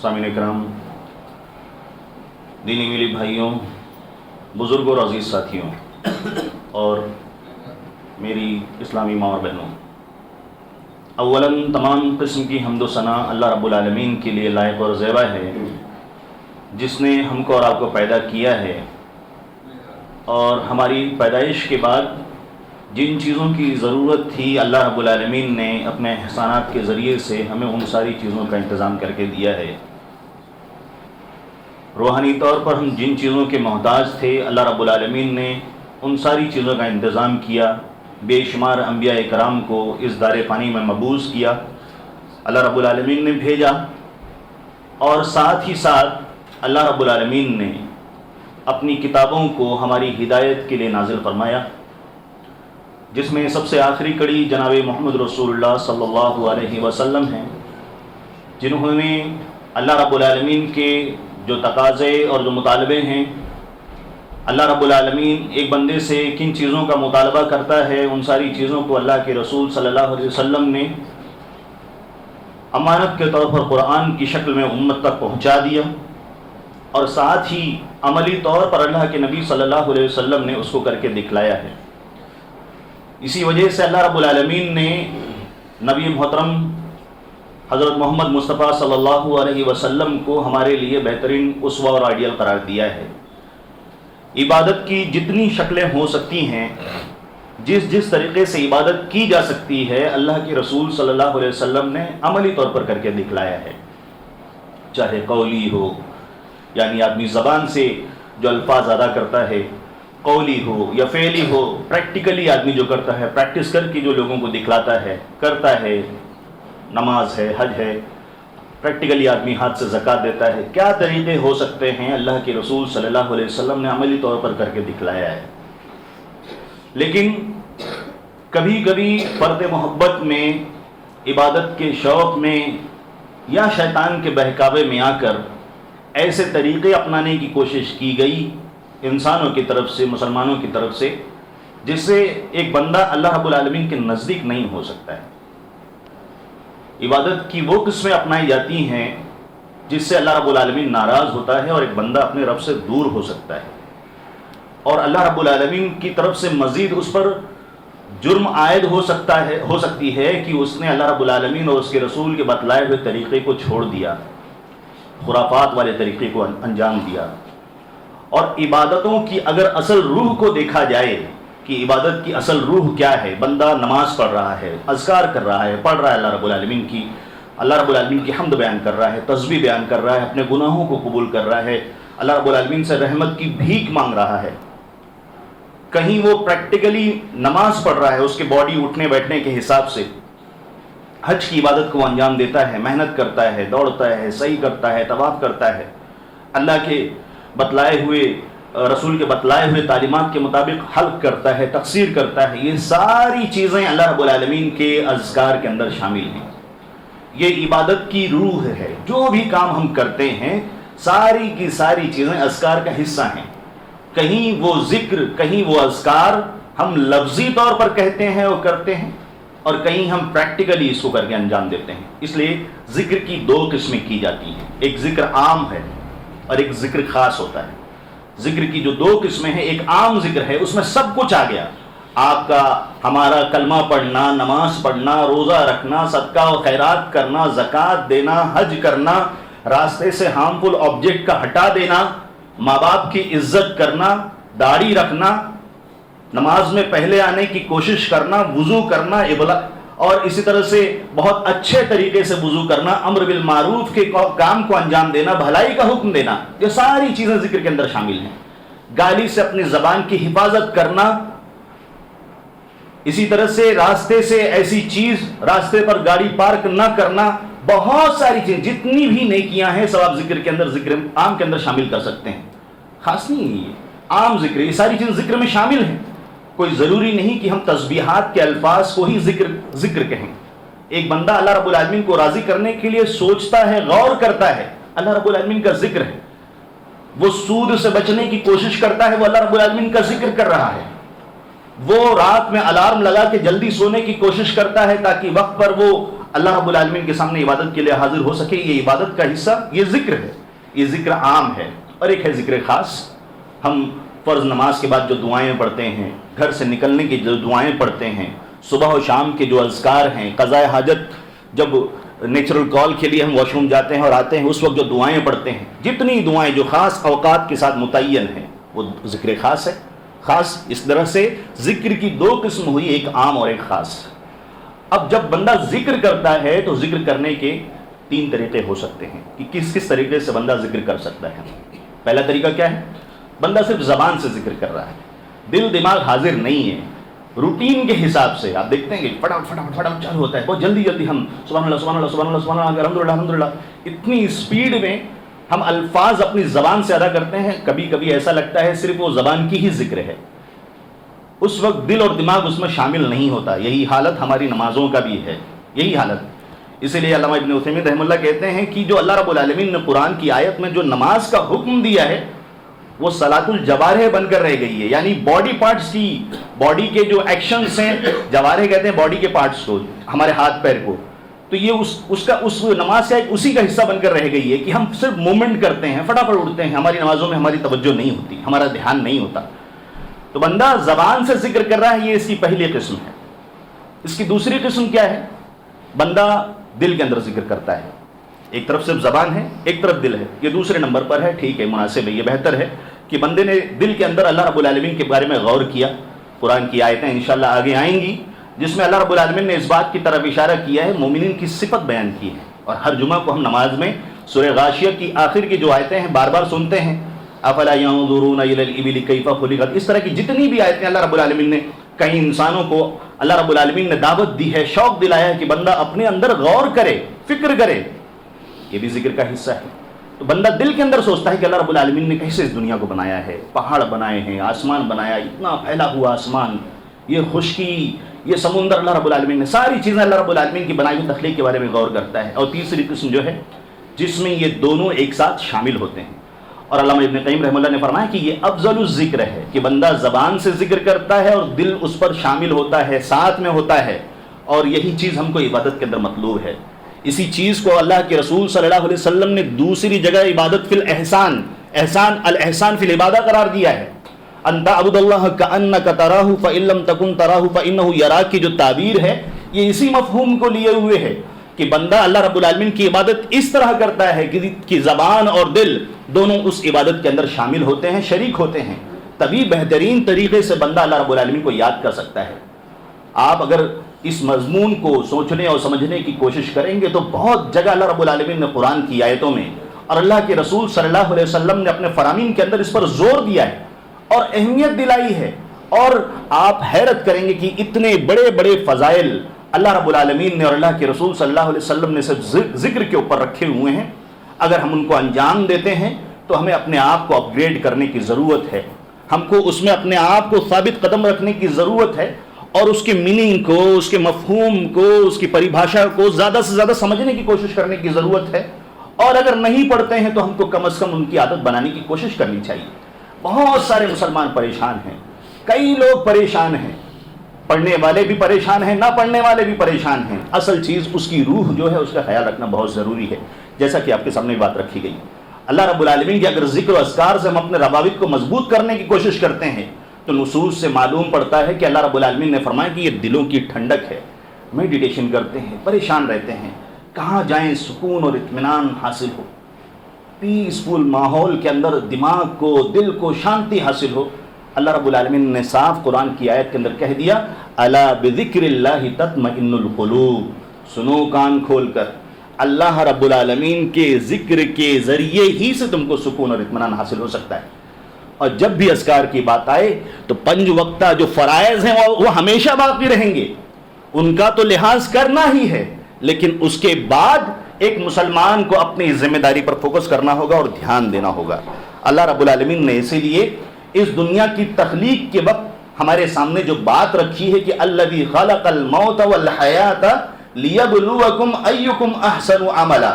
سامعین کرام، دینی میلی بھائیوں، بزرگوں اور عزیز ساتھیوں اور میری اسلامی ماں اور بہنوں، اولاً تمام قسم کی حمد و ثنا اللہ رب العالمین کے لیے لائق اور زیبا ہے، جس نے ہم کو اور آپ کو پیدا کیا ہے اور ہماری پیدائش کے بعد جن چیزوں کی ضرورت تھی اللہ رب العالمین نے اپنے احسانات کے ذریعے سے ہمیں ان ساری چیزوں کا انتظام کر کے دیا ہے۔ روحانی طور پر ہم جن چیزوں کے محتاج تھے اللہ رب العالمین نے ان ساری چیزوں کا انتظام کیا، بے شمار انبیاء کرام کو اس دار فانی میں مبعوث کیا، اللہ رب العالمین نے بھیجا، اور ساتھ ہی ساتھ اللہ رب العالمین نے اپنی کتابوں کو ہماری ہدایت کے لیے نازل فرمایا، جس میں سب سے آخری کڑی جناب محمد رسول اللہ صلی اللہ علیہ وسلم ہیں، جنہوں نے اللہ رب العالمین کے جو تقاضے اور جو مطالبے ہیں، اللہ رب العالمین ایک بندے سے کن چیزوں کا مطالبہ کرتا ہے، ان ساری چیزوں کو اللہ کے رسول صلی اللہ علیہ وسلم نے امانت کے طور پر قرآن کی شکل میں امت تک پہنچا دیا، اور ساتھ ہی عملی طور پر اللہ کے نبی صلی اللہ علیہ وسلم نے اس کو کر کے دکھلایا ہے۔ اسی وجہ سے اللہ رب العالمین نے نبی محترم حضرت محمد مصطفیٰ صلی اللہ علیہ وسلم کو ہمارے لیے بہترین اسوہ اور آئیڈیل قرار دیا ہے۔ عبادت کی جتنی شکلیں ہو سکتی ہیں، جس طریقے سے عبادت کی جا سکتی ہے، اللہ کے رسول صلی اللہ علیہ وسلم نے عملی طور پر کر کے دکھلایا ہے، چاہے قولی ہو، یعنی آدمی زبان سے جو الفاظ ادا کرتا ہے، قولی ہو یا فعلی ہو، پریکٹیکلی آدمی جو کرتا ہے، پریکٹس کر کے جو لوگوں کو دکھلاتا ہے، کرتا ہے، نماز ہے، حج ہے، پریکٹیکلی آدمی ہاتھ سے زکوٰۃ دیتا ہے، کیا طریقے ہو سکتے ہیں، اللہ کے رسول صلی اللہ علیہ وسلم نے عملی طور پر کر کے دکھلایا ہے۔ لیکن کبھی کبھی فرد محبت میں، عبادت کے شوق میں یا شیطان کے بہکاوے میں آ کر ایسے طریقے اپنانے کی کوشش کی گئی انسانوں کی طرف سے، مسلمانوں کی طرف سے، جس سے ایک بندہ اللہ رب العالمین کے نزدیک نہیں ہو سکتا ہے۔ عبادت کی وہ قسمیں اپنائی جاتی ہیں جس سے اللہ رب العالمین ناراض ہوتا ہے اور ایک بندہ اپنے رب سے دور ہو سکتا ہے، اور اللہ رب العالمین کی طرف سے مزید اس پر جرم عائد ہو سکتی ہے کہ اس نے اللہ رب العالمین اور اس کے رسول کے بتلائے ہوئے طریقے کو چھوڑ دیا، خرافات والے طریقے کو انجام دیا۔ اور عبادتوں کی اگر اصل روح کو دیکھا جائے کہ عبادت کی اصل روح کیا ہے، بندہ نماز پڑھ رہا ہے، اذکار کر رہا ہے، پڑھ رہا ہے اللہ رب العالمین کی حمد بیان کر رہا ہے، تسبیح بیان کر رہا ہے، اپنے گناہوں کو قبول کر رہا ہے، اللہ رب العالمین سے رحمت کی بھیک مانگ رہا ہے، کہیں وہ پریکٹیکلی نماز پڑھ رہا ہے، اس کے باڈی اٹھنے بیٹھنے کے حساب سے حج کی عبادت کو انجام دیتا ہے، محنت کرتا ہے، دوڑتا ہے، سعی کرتا ہے، طواف کرتا ہے، اللہ کے بتلائے ہوئے رسول کے بتلائے ہوئے تعلیمات کے مطابق حلق کرتا ہے، تقصیر کرتا ہے، یہ ساری چیزیں اللہ رب العالمین کے اذکار کے اندر شامل ہیں۔ یہ عبادت کی روح ہے، جو بھی کام ہم کرتے ہیں ساری کی ساری چیزیں اذکار کا حصہ ہیں۔ کہیں وہ ذکر، کہیں وہ اذکار ہم لفظی طور پر کہتے ہیں اور کرتے ہیں، اور کہیں ہم پریکٹیکلی اس کو کر کے انجام دیتے ہیں۔ اس لیے ذکر کی دو قسمیں کی جاتی ہیں، ایک ذکر عام ہے اور ایک ذکر خاص ہوتا ہے۔ ذکر کی جو دو قسمیں ہیں، ایک عام ذکر ہے، اس میں سب کچھ آ گیا، آپ کا ہمارا کلمہ پڑھنا، نماز پڑھنا، روزہ رکھنا، صدقہ و خیرات کرنا، زکوٰۃ دینا، حج کرنا، راستے سے ہارمفل آبجیکٹ کا ہٹا دینا، ماں باپ کی عزت کرنا، داڑھی رکھنا، نماز میں پہلے آنے کی کوشش کرنا، وضو کرنا، اور اسی طرح سے بہت اچھے طریقے سے وضو کرنا، امر بالمعروف کے کام کو انجام دینا، بھلائی کا حکم دینا، یہ ساری چیزیں ذکر کے اندر شامل ہیں۔ گالی سے اپنی زبان کی حفاظت کرنا، اسی طرح سے راستے سے ایسی چیز، راستے پر گاڑی پارک نہ کرنا، بہت ساری چیزیں، جتنی بھی نیکیاں ہیں سب آپ ذکر کے اندر، ذکر عام کے اندر شامل کر سکتے ہیں۔ خاص نہیں ہے، یہ عام ذکر، یہ ساری چیزیں ذکر میں شامل ہیں۔ کوئی ضروری نہیں کہ ہم تسبیحات کے الفاظ کو ہی ذکر کہیں۔ ایک بندہ اللہ رب العالمین کو راضی کرنے کے لیے سوچتا ہے، غور کرتا ہے، اللہ رب العالمین کا ذکر ہے۔ وہ سود سے بچنے کی کوشش کرتا ہے، وہ اللہ رب العالمین کا ذکر کر رہا ہے۔ وہ رات میں الارم لگا کے جلدی سونے کی کوشش کرتا ہے تاکہ وقت پر وہ اللہ رب العالمین کے سامنے عبادت کے لیے حاضر ہو سکے، یہ عبادت کا حصہ یہ ذکر ہے، یہ ذکر عام ہے، اور ایک ہے ذکر خاص۔ ہم فرض نماز کے بعد جو دعائیں پڑھتے ہیں، گھر سے نکلنے کی جو دعائیں پڑھتے ہیں، صبح و شام کے جو اذکار ہیں، قضاء حاجت جب نیچرل کال کے لیے ہم واش روم جاتے ہیں اور آتے ہیں اس وقت جو دعائیں پڑھتے ہیں، جتنی دعائیں جو خاص اوقات کے ساتھ متعین ہیں وہ ذکر خاص ہے۔ خاص اس طرح سے ذکر کی دو قسم ہوئی، ایک عام اور ایک خاص۔ اب جب بندہ ذکر کرتا ہے تو ذکر کرنے کے تین طریقے ہو سکتے ہیں کہ کس کس طریقے سے بندہ ذکر کر سکتا ہے۔ پہلا طریقہ کیا ہے؟ بندہ صرف زبان سے ذکر کر رہا ہے، دل دماغ حاضر نہیں ہے، روٹین کے حساب سے آپ دیکھتے ہیں کہ فٹافٹ چالو ہوتا ہے، بہت جلدی جلدی ہم سبحان اللہ سبحان اللہ سبحان اللہ سبحان اللہ الحمدللہ الحمدللہ، اتنی اسپیڈ میں ہم الفاظ اپنی زبان سے ادا کرتے ہیں، کبھی کبھی ایسا لگتا ہے صرف وہ زبان کی ہی ذکر ہے، اس وقت دل اور دماغ اس میں شامل نہیں ہوتا۔ یہی حالت ہماری نمازوں کا بھی ہے، یہی حالت۔ اسی لیے علامہ ابن عثیمین رحمہ اللہ کہتے ہیں کہ جو اللہ رب العالمین نے قرآن کی آیت میں جو نماز کا حکم دیا ہے وہ صلاۃ الجوارح بن کر رہ گئی ہے، یعنی باڈی پارٹس کی، باڈی کے جو ایکشنز ہیں، جوارح کہتے ہیں باڈی کے پارٹس کو، ہمارے ہاتھ پیر کو، تو یہ اس نماز کا ایک اسی کا حصہ بن کر رہ گئی ہے کہ ہم صرف مومنٹ کرتے ہیں، فٹافٹ اٹھتے ہیں، ہماری نمازوں میں ہماری توجہ نہیں ہوتی، ہمارا دھیان نہیں ہوتا۔ تو بندہ زبان سے ذکر کر رہا ہے، یہ اس کی پہلی قسم ہے۔ اس کی دوسری قسم کیا ہے؟ بندہ دل کے اندر ذکر کرتا ہے، ایک طرف صرف زبان ہے، ایک طرف دل ہے، یہ دوسرے نمبر پر ہے، ٹھیک ہے، مناسب ہے، یہ بہتر ہے کہ بندے نے دل کے اندر اللہ رب العالمین کے بارے میں غور کیا۔ قرآن کی آیتیں انشاءاللہ آگے آئیں گی جس میں اللہ رب العالمین نے اس بات کی طرف اشارہ کیا ہے، مومنین کی صفت بیان کی ہے، اور ہر جمعہ کو ہم نماز میں سورہ غاشیہ کی آخر کی جو آیتیں ہیں بار بار سنتے ہیں، افلا ينظرون الى الابل كيف خلقت، اس طرح کی جتنی بھی آیتیں اللہ رب العالمین نے کئی انسانوں کو اللہ رب العالمین نے دعوت دی ہے، شوق دلایا ہے کہ بندہ اپنے اندر غور کرے، فکر کرے، یہ بھی ذکر کا حصہ ہے۔ تو بندہ دل کے اندر سوچتا ہے کہ اللہ رب العالمین نے کیسے اس دنیا کو بنایا ہے، پہاڑ بنائے ہیں، آسمان بنایا، اتنا پھیلا ہوا آسمان، یہ خشکی، یہ سمندر، اللہ رب العالمین نے ساری چیزیں اللہ رب العالمین کی بنائی ہوئی تخلیق کے بارے میں غور کرتا ہے۔ اور تیسری قسم جو ہے جس میں یہ دونوں ایک ساتھ شامل ہوتے ہیں، اور علامہ ابن قیم رحمہ اللہ نے فرمایا کہ یہ افضل الذکر ہے کہ بندہ زبان سے ذکر کرتا ہے اور دل اس پر شامل ہوتا ہے، ساتھ میں ہوتا ہے، اور یہی چیز ہم کو عبادت کے اندر مطلوب ہے۔ اسی چیز کو اللہ کے رسول صلی اللہ علیہ وسلم نے دوسری جگہ عبادت فی الاحسان، الاحسان فی العبادہ قرار دیا ہے۔ ان تعبد اللہ کأنک تراہ فإن لم تکن تراہ فإنہ یراک کی جو تعبیر ہے یہ اسی مفہوم کو لیے ہوئے ہے کہ بندہ اللہ رب العالمین کی عبادت اس طرح کرتا ہے کہ زبان اور دل دونوں اس عبادت کے اندر شامل ہوتے ہیں، شریک ہوتے ہیں، تبھی بہترین طریقے سے بندہ اللہ رب العالمین کو یاد کر سکتا ہے۔ آپ اگر اس مضمون کو سوچنے اور سمجھنے کی کوشش کریں گے تو بہت جگہ اللہ رب العالمین نے قرآن کی آیتوں میں اور اللہ کے رسول صلی اللہ علیہ وسلم نے اپنے فرامین کے اندر اس پر زور دیا ہے اور اہمیت دلائی ہے، اور آپ حیرت کریں گے کہ اتنے بڑے بڑے فضائل اللہ رب العالمین نے اور اللہ کے رسول صلی اللہ علیہ وسلم نے صرف ذکر کے اوپر رکھے ہوئے ہیں۔ اگر ہم ان کو انجام دیتے ہیں تو ہمیں اپنے آپ کو اپ گریڈ کرنے کی ضرورت ہے، ہم کو اس میں اپنے آپ کو ثابت قدم رکھنے کی ضرورت ہے، اور اس کے میننگ کو، اس کے مفہوم کو، اس کی پریبھاشا کو زیادہ سے زیادہ سمجھنے کی کوشش کرنے کی ضرورت ہے، اور اگر نہیں پڑھتے ہیں تو ہم کو کم از کم ان کی عادت بنانے کی کوشش کرنی چاہیے۔ بہت سارے مسلمان پریشان ہیں، کئی لوگ پریشان ہیں، پڑھنے والے بھی پریشان ہیں، نہ پڑھنے والے بھی پریشان ہیں۔ اصل چیز اس کی روح جو ہے اس کا خیال رکھنا بہت ضروری ہے، جیسا کہ آپ کے سامنے بات رکھی گئی۔ اللہ رب العالمین کے اگر ذکر و اذکار سے ہم اپنے روابط کو مضبوط کرنے کی کوشش کرتے ہیں تو نصوص سے معلوم پڑتا ہے کہ اللہ رب العالمین نے فرمایا کہ یہ دلوں کی ٹھنڈک ہے۔ میڈیٹیشن کرتے ہیں، پریشان رہتے ہیں، کہاں جائیں سکون اور اطمینان حاصل ہو، پیسفل ماحول کے اندر دماغ کو، دل کو شانتی حاصل ہو۔ اللہ رب العالمین نے صاف قرآن کی آیت کے اندر کہہ دیا، الا بذکر اللہ تطمئن القلوب، سنو کان کھول کر، اللہ رب العالمین کے ذکر کے ذریعے ہی سے تم کو سکون اور اطمینان حاصل ہو سکتا ہے۔ اور جب بھی اذکار کی بات آئے تو 5 وقتہ جو فرائض ہیں وہ ہمیشہ باقی رہیں گے، ان کا تو لحاظ کرنا ہی ہے، لیکن اس کے بعد ایک مسلمان کو اپنی ذمہ داری پر فوکس کرنا ہوگا اور دھیان دینا ہوگا۔ اللہ رب العالمین نے اسی لیے اس دنیا کی تخلیق کے وقت ہمارے سامنے جو بات رکھی ہے کہ الذی خلق الموت والحیات لیبلوکم ایکم احسن عملا،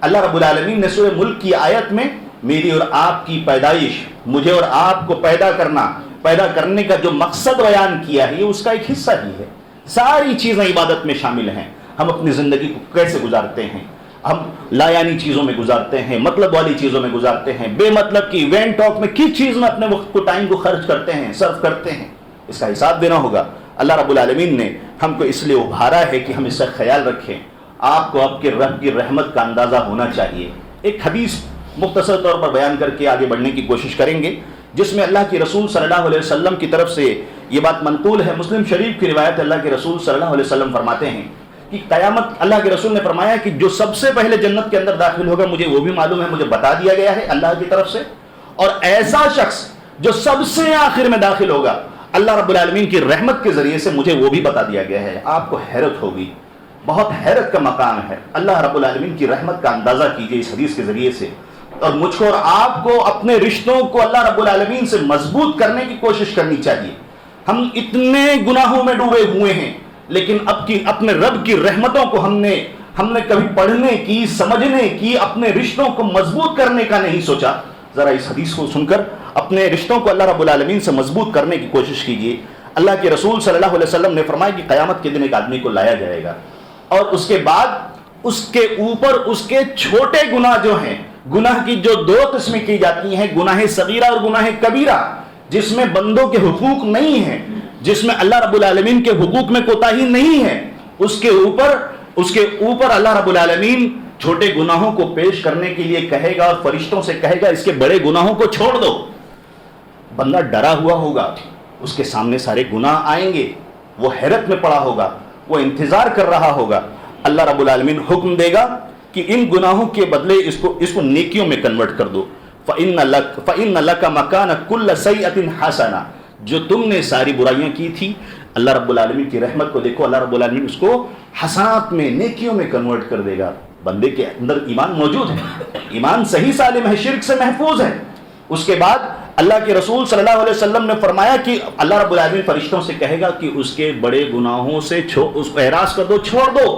اللہ رب العالمین نے سورہ ملک کی آیت میں میری اور آپ کی پیدائش، مجھے اور آپ کو پیدا کرنے کا جو مقصد بیان کیا ہے یہ اس کا ایک حصہ ہی ہے۔ ساری چیزیں عبادت میں شامل ہیں۔ ہم اپنی زندگی کو کیسے گزارتے ہیں. ہم لا یعنی چیزوں میں گزارتے ہیں, مطلب والی چیزوں میں گزارتے ہیں, بے مطلب کی ایونٹ ٹاک میں کس چیز میں اپنے وقت کو, ٹائم کو خرچ کرتے ہیں, صرف کرتے ہیں. اس کا حساب دینا ہوگا. اللہ رب العالمین نے ہم کو اس لیے ابھارا ہے کہ ہم اس کا خیال رکھیں. آپ کو آپ کے رب کی رحمت کا اندازہ ہونا چاہیے. ایک حدیث مختصر طور پر بیان کر کے آگے بڑھنے کی کوشش کریں گے, جس میں اللہ کے رسول صلی اللہ علیہ وسلم کی طرف سے یہ بات منقول ہے. مسلم شریف کی روایت, اللہ کے رسول صلی اللہ علیہ وسلم فرماتے ہیں کہ قیامت, اللہ کے رسول نے فرمایا کہ جو سب سے پہلے جنت کے اندر داخل ہوگا مجھے وہ بھی معلوم ہے, مجھے بتا دیا گیا ہے اللہ کی طرف سے, اور ایسا شخص جو سب سے آخر میں داخل ہوگا اللہ رب العالمین کی رحمت کے ذریعے سے مجھے وہ بھی بتا دیا گیا ہے. آپ کو حیرت ہوگی, بہت حیرت کا مقام ہے. اللہ رب العالمین کی رحمت کا اندازہ کیجئے اس حدیث کے ذریعے سے, اور مجھ کو اور آپ کو اپنے رشتوں کو اللہ رب العالمین سے مضبوط کرنے کی کوشش کرنی چاہیے. ہم اتنے گناہوں میں ڈوبے ہوئے ہیں, لیکن اب کی اپنے رب کی رحمتوں کو ہم نے کبھی پڑھنے کی, سمجھنے کی, اپنے رشتوں کو مضبوط کرنے کا نہیں سوچا. ذرا اس حدیث کو سن کر اپنے رشتوں کو اللہ رب العالمین سے مضبوط کرنے کی کوشش کیجیے. اللہ کے رسول صلی اللہ علیہ وسلم نے فرمایا کہ قیامت کے دن ایک آدمی کو لایا جائے گا, اور اس کے بعد اس کے اوپر اس کے چھوٹے گناہ جو ہیں, گناہ کی جو دو قسمیں کی جاتی ہیں, گناہ صغیرہ اور گناہ کبیرہ, جس میں بندوں کے حقوق نہیں ہیں, جس میں اللہ رب العالمین کے حقوق میں کوتاہی نہیں ہے, اس کے اوپر اللہ رب العالمین چھوٹے گناہوں کو پیش کرنے کے لیے کہے گا, اور فرشتوں سے کہے گا اس کے بڑے گناہوں کو چھوڑ دو. بندہ ڈرا ہوا ہوگا, اس کے سامنے سارے گناہ آئیں گے, وہ حیرت میں پڑا ہوگا, وہ انتظار کر رہا ہوگا. اللہ رب العالمین حکم دے گا کہ ان گناہوں کے بدلے اس کو نیکیوں میں کنورٹ کر دو. فَإِنَّ لَكَ مَكَانَ كُلَّ سَيِّئَةٍ حَسَنَةٍ, جو تم نے ساری برائیاں کی تھی, اللہ رب العالمین کی رحمت کو دیکھو, اللہ رب العالمین اس کو حسنات میں, نیکیوں میں کنورٹ کر دے گا. بندے کے اندر ایمان موجود ہے, ایمان صحیح سالم ہے, شرک سے محفوظ ہے. اس کے بعد اللہ کے رسول صلی اللہ علیہ وسلم نے فرمایا کہ اللہ رب العالمین فرشتوں سے کہے گا کہ اس کے بڑے گناہوں سے اس کو احراز کر دو, چھوڑ دو.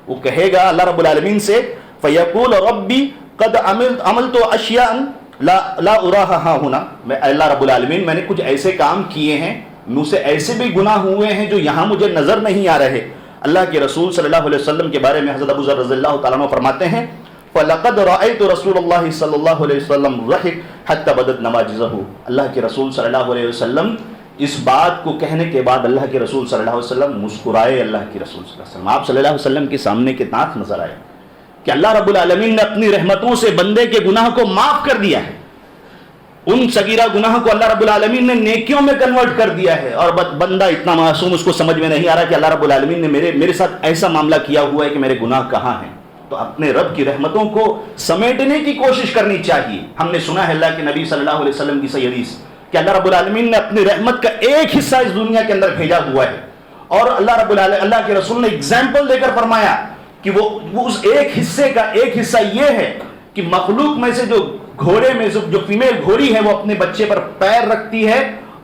وہ کہے گا اللہ رب العالمین سے, فَيَقُولُ رَبِّي قَدْ عَمَلْتُ أَشْيَاءً لَا أُرَاهَا هُنَا, میں اللہ رب العالمین میں نے کچھ ایسے کام کیے ہیں, مجھ سے ایسے بھی گناہ ہوئے ہیں جو یہاں مجھے نظر نہیں آ رہے. اللہ کے رسول صلی اللہ علیہ وسلم کے بارے میں حضرت ابو ذر رضی اللہ تعالیٰ عنہ فرماتے ہیں, فَلَقَدْ رَأَيْتُ رَسُولَ اللَّهِ صلی اللہ علیہ وسلم ضَحِكَ حَتَّى بَدَتْ نَوَاجِذُهُ. اللہ کے رسول صلی اللہ علیہ وسلم اس بات کو کہنے کے بعد اللہ کے رسول صلی اللہ علیہ وسلم مسکرائے. اللہ کے رسول صلی اللہ علیہ وسلم, آپ صلی اللہ علیہ وسلم کے سامنے کے دانت نظر آئے کہ اللہ رب العالمین نے اپنی رحمتوں سے بندے کے گناہ کو معاف کر دیا ہے. ان صغیرہ گناہ کو اللہ رب العالمین نے نیکیوں میں کنورٹ کر دیا ہے, اور بندہ اتنا معصوم, اس کو سمجھ میں نہیں آ رہا کہ اللہ رب العالمین نے میرے ساتھ ایسا معاملہ کیا ہوا ہے کہ میرے گناہ کہاں ہیں. تو اپنے رب کی رحمتوں کو سمیٹنے کی کوشش کرنی چاہیے. ہم نے سنا ہے اللہ کے نبی صلی اللہ علیہ وسلم کی صحیح حدیث کہ اللہ رب العالمین نے اپنی رحمت کا ایک حصہ اس دنیا کے اندر بھیجا ہوا ہے, اور اللہ کے رسول نے اگزامپل دے کر فرمایا کہ وہ اس ایک حصے کا ایک حصہ یہ ہے کہ مخلوق میں سے جو گھوڑے میں جو فیمیل گھوڑی ہے وہ اپنے بچے پر پیر رکھتی ہے,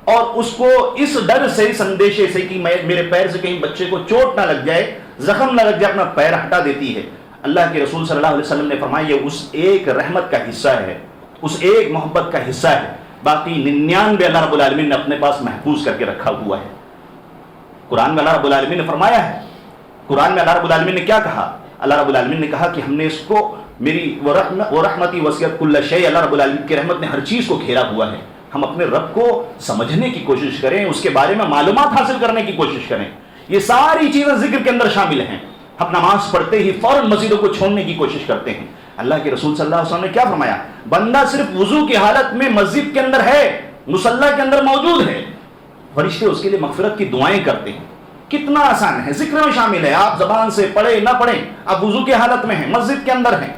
اور اس کو اس ڈر سے, اس اندیشے سے کہ میرے پیر سے کہیں بچے کو چوٹ نہ لگ جائے, زخم نہ لگ جائے, اپنا پیر ہٹا دیتی ہے. اللہ کے رسول صلی اللہ علیہ وسلم نے فرمایا یہ اس ایک رحمت کا حصہ ہے, اس ایک محبت کا حصہ ہے. باقی 99 اللہ رب العالمین نے اپنے پاس محفوظ کر کے رکھا ہوا ہے. قرآن میں اللہ رب العالمین نے فرمایا ہے, قرآن میں اللہ رب العالمین نے کیا کہا؟ اللہ رب العالمین نے کہا کہ ہم نے اس کو, میری وہ رحمتی وسعت کل شیء, اللہ رب العالمین کی رحمت نے ہر چیز کو گھیرا ہوا ہے. ہم اپنے رب کو سمجھنے کی کوشش کریں, اس کے بارے میں معلومات حاصل کرنے کی کوشش کریں. یہ ساری چیزیں ذکر کے اندر شامل ہیں. ہم نماز پڑھتے ہی فوراً مسجدوں کو چھوڑنے کی کوشش کرتے ہیں. اللہ کے رسول صلی اللہ علیہ وسلم نے کیا فرمایا؟ بندہ صرف وضو کی حالت میں مسجد کے اندر ہے, مصلی کے اندر موجود ہے, فرشتے اس کے لیے مغفرت کی دعائیں کرتے ہیں. کتنا آسان ہے, ذکر میں شامل ہے. آپ زبان سے پڑھیں نہ پڑھیں, آپ وضو کی حالت میں ہیں, مسجد کے اندر ہیں.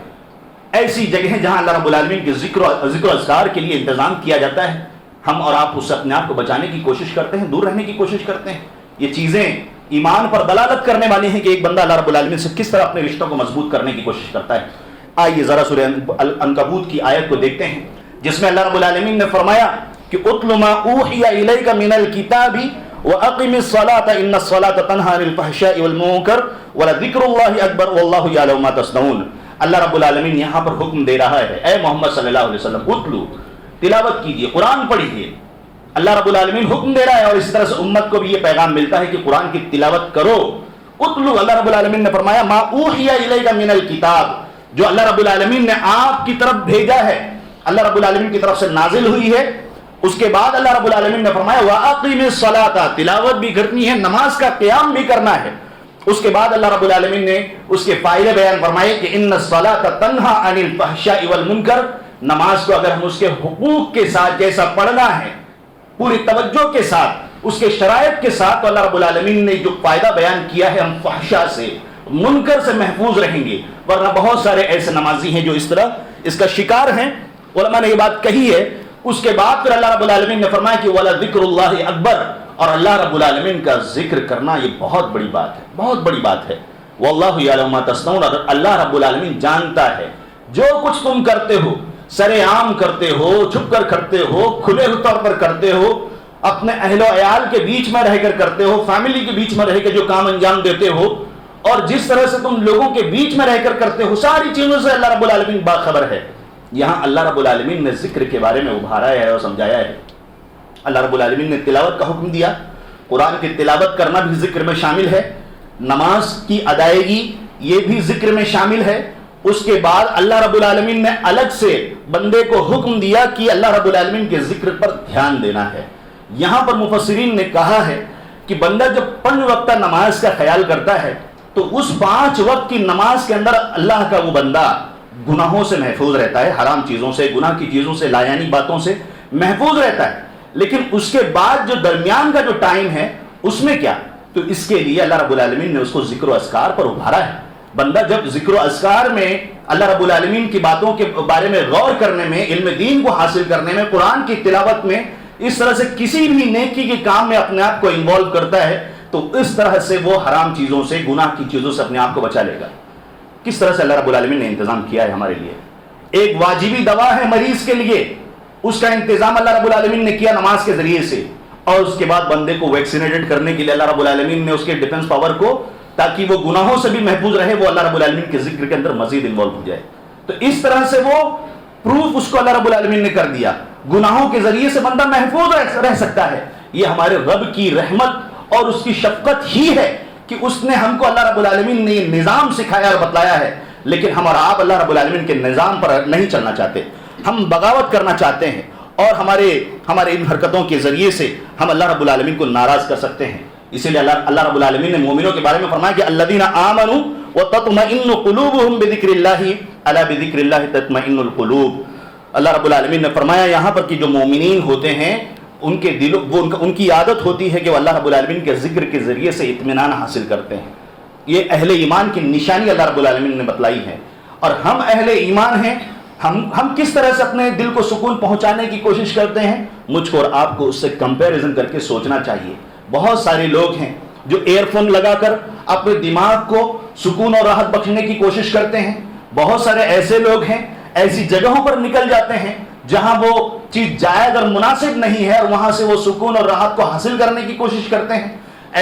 ایسی جگہیں جہاں اللہ رب العالمین کے ذکر و اذکار کے لیے انتظام کیا جاتا ہے, ہم اور آپ اس سے اپنے آپ کو بچانے کی کوشش کرتے ہیں, دور رہنے کی کوشش کرتے ہیں. یہ چیزیں ایمان پر دلالت کرنے والی ہیں کہ ایک بندہ اللہ رب العالمین سے کس طرح اپنے رشتوں کو مضبوط کرنے کی کوشش کرتا ہے. آئیے ذرا سورہ عنکبوت کی آیت کو دیکھتے ہیں, جس میں اللہ رب العالمین نے فرمایا کہ اتل ما اوحی الیک من الکتاب واقم الصلاۃ ان الصلاۃ تنہی عن الفحشاء والمنکر ولذکر اللہ اکبر واللہ یعلم ما تصنعون. اللہ رب العالمین یہاں پر حکم دے رہا ہے, اے محمد صلی اللہ علیہ وسلم, اتلو, تلاوت کیجیے, قرآن پڑھیے. اللہ رب العالمین حکم دے رہا ہے, اور اسی طرح سے امت کو بھی یہ پیغام ملتا ہے کہ قرآن کی تلاوت کرو, اتلو، اللہ رب العالمین نے فرمایا ما اوحی الیک من الکتاب، جو اللہ رب العالمین نے آپ کی طرف بھیجا ہے، اللہ رب العالمین کی طرف سے نازل ہوئی ہے۔ اس کے بعد اللہ رب العالمین نے فرمایا وَأَقِمِ الصَّلَاةَ، تلاوت بھی کرنی ہے، نماز کا قیام بھی کرنا ہے۔ اس کے بعد اللہ رب العالمین نے اس کے فائدے بیان فرمائے کہ ان الصلاۃ تنہا عن الفحشاء والمنکر، نماز کو اگر ہم اس کے حقوق کے ساتھ جیسا پڑھنا ہے، پوری توجہ کے ساتھ، اس کے شرائط کے ساتھ، تو اللہ رب العالمین نے جو فائدہ بیان کیا ہے، ہم فحشاء سے، منکر سے محفوظ رہیں گے۔ ورنہ بہت سارے ایسے نمازی ہیں جو اس طرح اس کا شکار ہیں، علماء نے یہ بات کہی ہے۔ اس کے بعد پھر اللہ رب العالمین نے فرمایا کہ وَلَذِكْرُ اللَّهِ أَكْبَرُ، اور اللہ رب العالمین کا ذکر کرنا یہ بہت بڑی بات ہے، بہت بڑی بات ہے۔ وَاللَّهُ يَعْلَمُ مَا تَصْنَعُونَ، اگر اللہ رب العالمین جانتا ہے جو کچھ تم کرتے ہو، سرے عام کرتے ہو، چھپ کر کرتے ہو، کھلے طور پر کرتے ہو، اپنے اہل و عیال کے بیچ میں رہ کر کرتے ہو، فیملی کے بیچ میں رہ کے جو کام انجام دیتے ہو، اور جس طرح سے تم لوگوں کے بیچ میں رہ کر کرتے ہو، ساری چیزوں سے اللہ رب العالمین باخبر ہے۔ یہاں اللہ رب العالمین نے ذکر کے بارے میں ابھارا ہے اور سمجھایا ہے۔ اللہ رب العالمین نے تلاوت کا حکم دیا، قرآن کی تلاوت کرنا بھی ذکر میں شامل ہے، نماز کی ادائیگی یہ بھی ذکر میں شامل ہے۔ اس کے بعد اللہ رب العالمین نے الگ سے بندے کو حکم دیا کہ اللہ رب العالمین کے ذکر پر دھیان دینا ہے۔ یہاں پر مفسرین نے کہا ہے کہ بندہ جب 5 وقتہ نماز کا خیال کرتا ہے تو اس 5 وقت کی نماز کے اندر اللہ کا وہ بندہ گناہوں سے محفوظ رہتا ہے، حرام چیزوں سے، گناہ کی چیزوں سے، لایانی باتوں سے محفوظ رہتا ہے۔ لیکن اس کے بعد جو درمیان کا جو ٹائم ہے اس میں کیا؟ تو اس کے لیے اللہ رب العالمین نے اس کو ذکر و اذکار پر ابھارا ہے۔ بندہ جب ذکر و اذکار میں اللہ رب العالمین کی باتوں کے بارے میں غور کرنے میں، علم دین کو حاصل کرنے میں، قرآن کی تلاوت میں، اس طرح سے کسی بھی نیکی کے کام میں اپنے آپ کو انوالو کرتا ہے، تو اس طرح سے وہ حرام چیزوں سے، گناہ کی چیزوں سے اپنے آپ کو بچا لے گا۔ کس طرح سے اللہ رب العالمین نے انتظام کیا ہے ہمارے لیے؟ ایک واجبی دوا ہے مریض کے لیے، اس کا انتظام اللہ رب العالمین نے کیا نماز کے ذریعے سے، اور اس کے بعد بندے کو ویکسینیٹڈ کرنے کے لیے اللہ رب العالمین نے اس کے ڈیفنس پاور کو، تاکہ وہ گناہوں سے بھی محفوظ رہے، وہ اللہ رب العالمین کے ذکر کے اندر مزید انوالو ہو جائے۔ تو اس طرح سے وہ پروف اس کو اللہ رب العالمین نے کر دیا، گناہوں کے ذریعے سے بندہ محفوظ رہ سکتا ہے۔ یہ ہمارے رب کی رحمت اور اس کی شفقت ہی ہے کہ اس نے ہم کو، اللہ رب العالمین نے یہ نظام سکھایا اور بتلایا ہے۔ لیکن ہم اور آپ اللہ رب العالمین کے نظام پر نہیں چلنا چاہتے، ہم بغاوت کرنا چاہتے ہیں، اور ہمارے ان حرکتوں کے ذریعے سے ہم اللہ رب العالمین کو ناراض کر سکتے ہیں۔ اسی لیے اللہ رب العالمین نے مومنوں کے بارے میں فرمایا کہ الذین آمنوا وتطمئن قلوبهم بذکر اللہ الا بذکر اللہ تطمئن القلوب۔ اللہ رب العالمین نے فرمایا یہاں پر کہ جو مومنین ہوتے ہیں ان کے دلوں، ان کی عادت ہوتی ہے کہ وہ اللہ رب العالمین کے ذکر کے ذریعے سے اطمینان حاصل کرتے ہیں۔ یہ اہل ایمان کی نشانی اللہ رب العالمین نے بتلائی ہے۔ اور ہم اہل ایمان ہیں، ہم کس طرح سے اپنے دل کو سکون پہنچانے کی کوشش کرتے ہیں؟ مجھ کو اور آپ کو اس سے کمپیریزن کر کے سوچنا چاہیے۔ بہت سارے لوگ ہیں جو ایئر فون لگا کر اپنے دماغ کو سکون اور راحت بخشنے کی کوشش کرتے ہیں۔ بہت سارے ایسے لوگ ہیں، ایسی جگہوں پر نکل جاتے ہیں جہاں وہ چیز جائز اور مناسب نہیں ہے، اور وہاں سے وہ سکون اور راحت کو حاصل کرنے کی کوشش کرتے ہیں۔